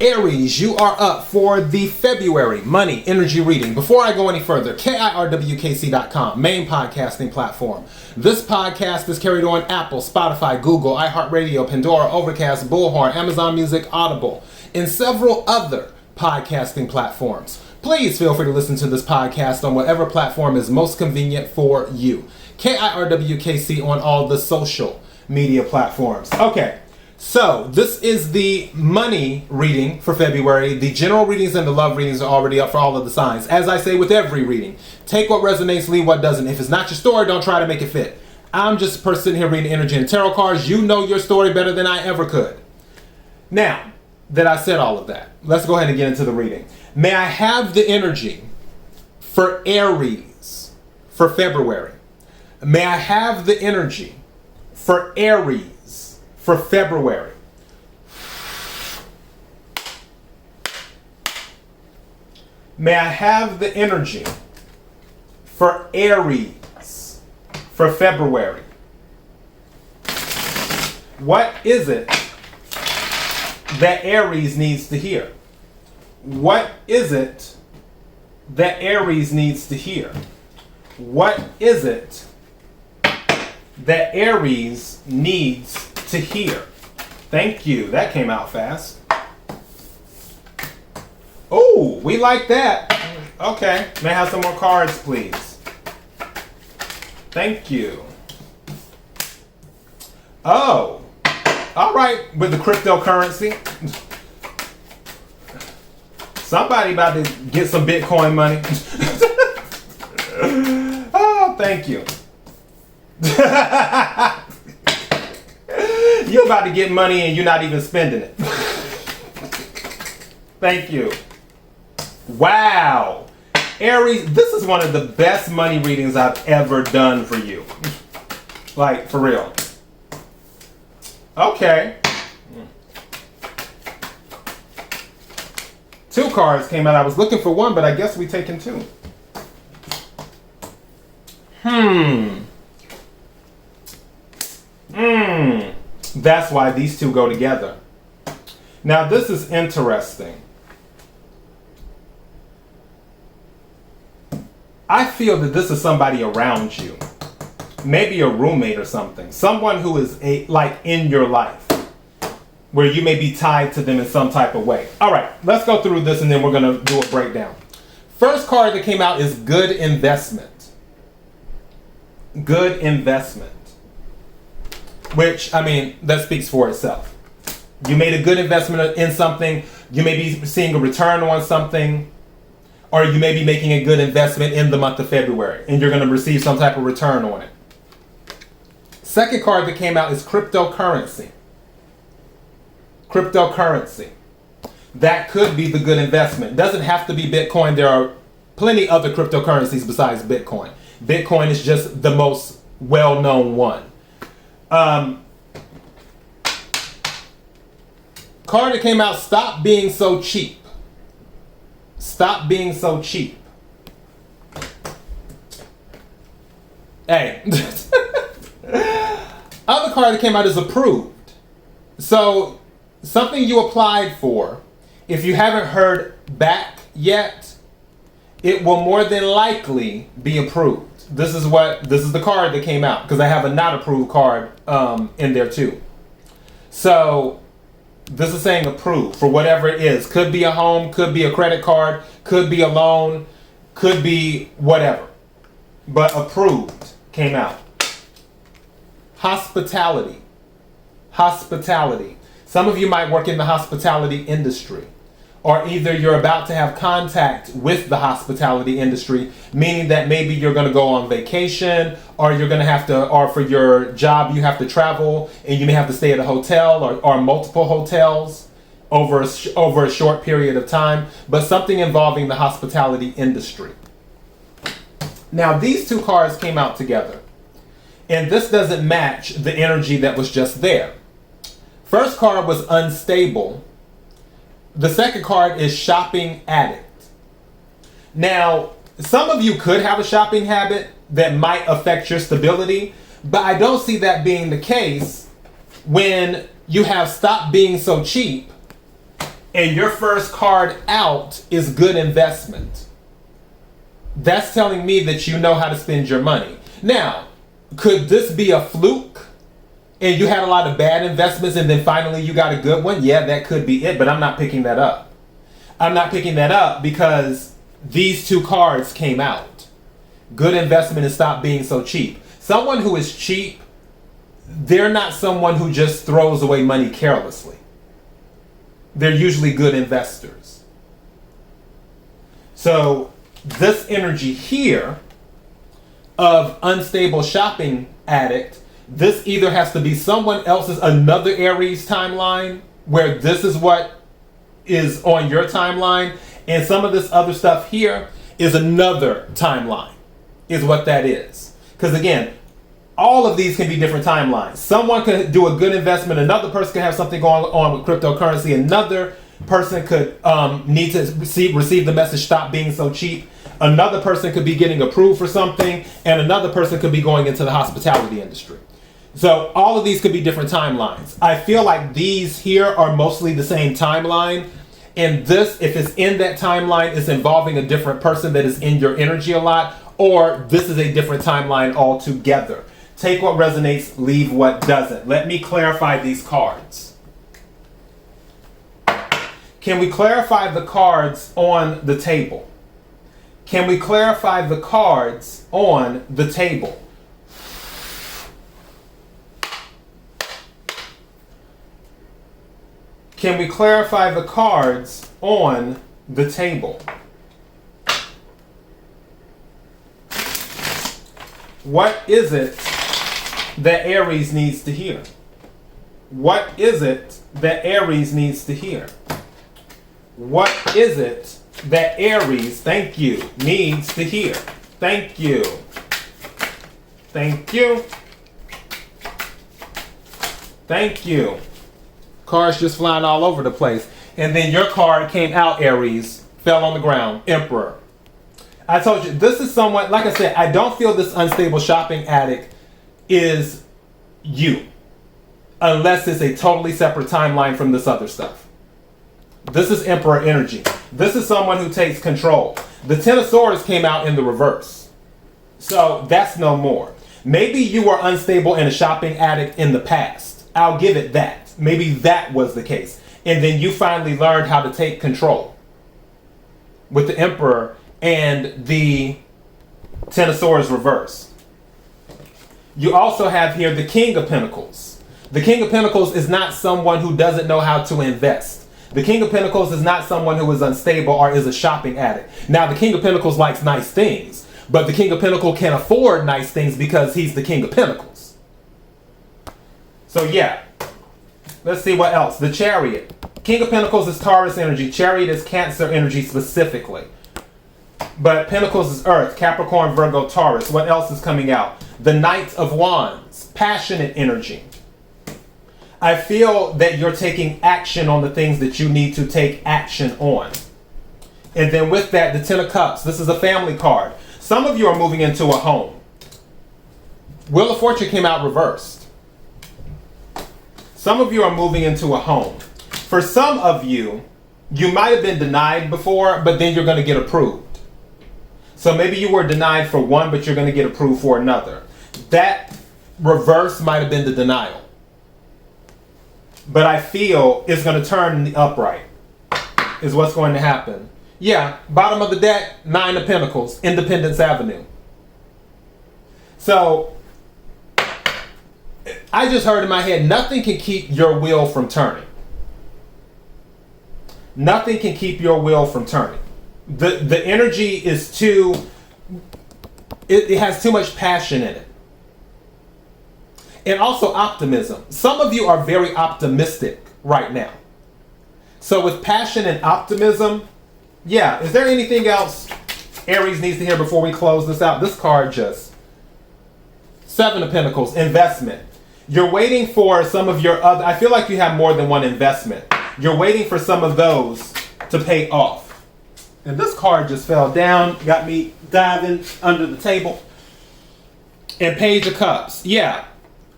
Aries, you are up for the February money energy reading. Before I go any further, KIRWKC.com, main podcasting platform. This podcast is carried on Apple, Spotify, Google, iHeartRadio, Pandora, Overcast, Bullhorn, Amazon Music, Audible, and several other podcasting platforms. Please feel free to listen to this podcast on whatever platform is most convenient for you. KIRWKC on all the social media platforms. Okay. So, this is the money reading for February. The general readings and the love readings are already up for all of the signs. As I say with every reading, take what resonates, leave what doesn't. If it's not your story, don't try to make it fit. I'm just a person sitting here reading energy and tarot cards. You know your story better than I ever could. Now, that I said all of that, let's go ahead and get into the reading. May I have the energy for Aries for February? May I have the energy for Aries for February? May I have the energy for Aries for February? What is it that Aries needs to hear? What is it that Aries needs to hear? What is it that Aries needs to hear? Thank you. That came out fast. Oh, we like that. Okay. May I have some more cards, please? Thank you. Oh. All right. With the cryptocurrency. Somebody about to get some Bitcoin money. Oh, thank you. You're about to get money and you're not even spending it. Thank you. Wow. Aries, this is one of the best money readings I've ever done for you. Like, for real. Okay. Two cards came out. I was looking for one, but I guess we're taking two. That's why these two go together. Now, this is interesting. I feel that this is somebody around you. Maybe a roommate or something. Someone who is like in your life, where you may be tied to them in some type of way. All right, let's go through this and then we're going to do a breakdown. First card that came out is good investment. Good investment. Which, I mean, that speaks for itself. You made a good investment in something. You may be seeing a return on something. Or you may be making a good investment in the month of February. And you're going to receive some type of return on it. Second card that came out is cryptocurrency. Cryptocurrency. That could be the good investment. Doesn't have to be Bitcoin. There are plenty other cryptocurrencies besides Bitcoin. Bitcoin is just the most well-known one. Card that came out, stop being so cheap. Stop being so cheap. Hey. Other card that came out is approved. So, something you applied for, if you haven't heard back yet, it will more than likely be approved. This is the card that came out, because I have a not approved card in there too. So this is saying approved for whatever it is. Could be a home, could be a credit card, could be a loan, could be whatever. But approved came out. Hospitality. Hospitality. Some of you might work in the hospitality industry. Or either you're about to have contact with the hospitality industry, meaning that maybe you're going to go on vacation, or you're going to have to, or for your job you have to travel, and you may have to stay at a hotel or multiple hotels over a short period of time, but something involving the hospitality industry. Now, these two cards came out together, and this doesn't match the energy that was just there. First card was unstable. The second card is shopping addict. Now, some of you could have a shopping habit that might affect your stability, but I don't see that being the case when you have stopped being so cheap and your first card out is good investment. That's telling me that you know how to spend your money. Now, could this be a fluke and you had a lot of bad investments and then finally you got a good one? Yeah, that could be it, but I'm not picking that up. I'm not picking that up because these two cards came out. Good investment and stop being so cheap. Someone who is cheap, they're not someone who just throws away money carelessly. They're usually good investors. So this energy here of unstable shopping addict, this either has to be someone else's, another Aries timeline, where this is what is on your timeline, and some of this other stuff here is another timeline, is what that is. Because again, all of these can be different timelines. Someone could do a good investment, another person could have something going on with cryptocurrency, another person could need to receive the message, stop being so cheap. Another person could be getting approved for something, and another person could be going into the hospitality industry. So all of these could be different timelines. I feel like these here are mostly the same timeline, and this, if it's in that timeline, is involving a different person that is in your energy a lot, or this is a different timeline altogether. Take what resonates, leave what doesn't. Let me clarify these cards. Can we clarify the cards on the table? Can we clarify the cards on the table? Can we clarify the cards on the table? What is it that Aries needs to hear? What is it that Aries needs to hear? What is it that Aries, thank you, needs to hear? Thank you. Thank you. Thank you. Cards just flying all over the place. And then your card came out, Aries, fell on the ground, Emperor. I told you, this is someone, like I said, I don't feel this unstable shopping addict is you. Unless it's a totally separate timeline from this other stuff. This is Emperor energy. This is someone who takes control. The Ten of Swords came out in the reverse. So that's no more. Maybe you were unstable and a shopping addict in the past. I'll give it that. Maybe that was the case. And then you finally learned how to take control. With the Emperor and the Ten of Swords reverse. You also have here the King of Pentacles. The King of Pentacles is not someone who doesn't know how to invest. The King of Pentacles is not someone who is unstable or is a shopping addict. Now, the King of Pentacles likes nice things, but the King of Pentacles can afford nice things because he's the King of Pentacles. So yeah, let's see what else. The Chariot. King of Pentacles is Taurus energy. Chariot is Cancer energy specifically. But Pentacles is Earth, Capricorn, Virgo, Taurus. What else is coming out? The Knight of Wands, passionate energy. I feel that you're taking action on the things that you need to take action on. And then with that, the Ten of Cups. This is a family card. Some of you are moving into a home. Wheel of Fortune came out reversed. Some of you are moving into a home. For some of you, you might have been denied before, but then you're going to get approved. So maybe you were denied for one, but you're going to get approved for another. That reverse might have been the denial. But I feel it's going to turn in the upright, is what's going to happen. Yeah, bottom of the deck, Nine of Pentacles, Independence Avenue. So, I just heard in my head, nothing can keep your wheel from turning. Nothing can keep your wheel from turning. The energy is too, it has too much passion in it. And also optimism. Some of you are very optimistic right now. So with passion and optimism, yeah, is there anything else Aries needs to hear before we close this out? This card just, Seven of Pentacles, investment. You're waiting for some of your other, I feel like you have more than one investment. You're waiting for some of those to pay off. And this card just fell down, got me diving under the table. And Page of Cups, yeah,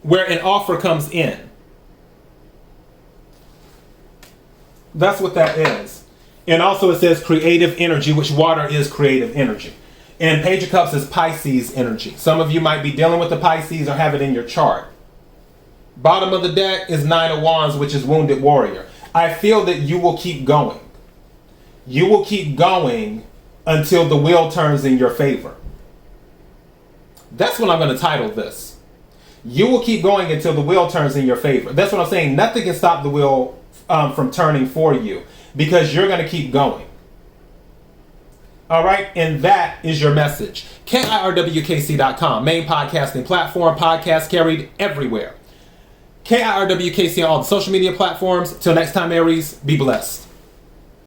where an offer comes in. That's what that is. And also it says creative energy, which water is creative energy. And Page of Cups is Pisces energy. Some of you might be dealing with the Pisces or have it in your chart. Bottom of the deck is Nine of Wands, which is Wounded Warrior. I feel that you will keep going. You will keep going until the wheel turns in your favor. That's what I'm going to title this. You will keep going until the wheel turns in your favor. That's what I'm saying. Nothing can stop the wheel from turning for you because you're going to keep going. All right, and that is your message. KIRWKC.com, main podcasting platform, podcast carried everywhere. KIRWKC on all the social media platforms. Till next time, Aries, be blessed.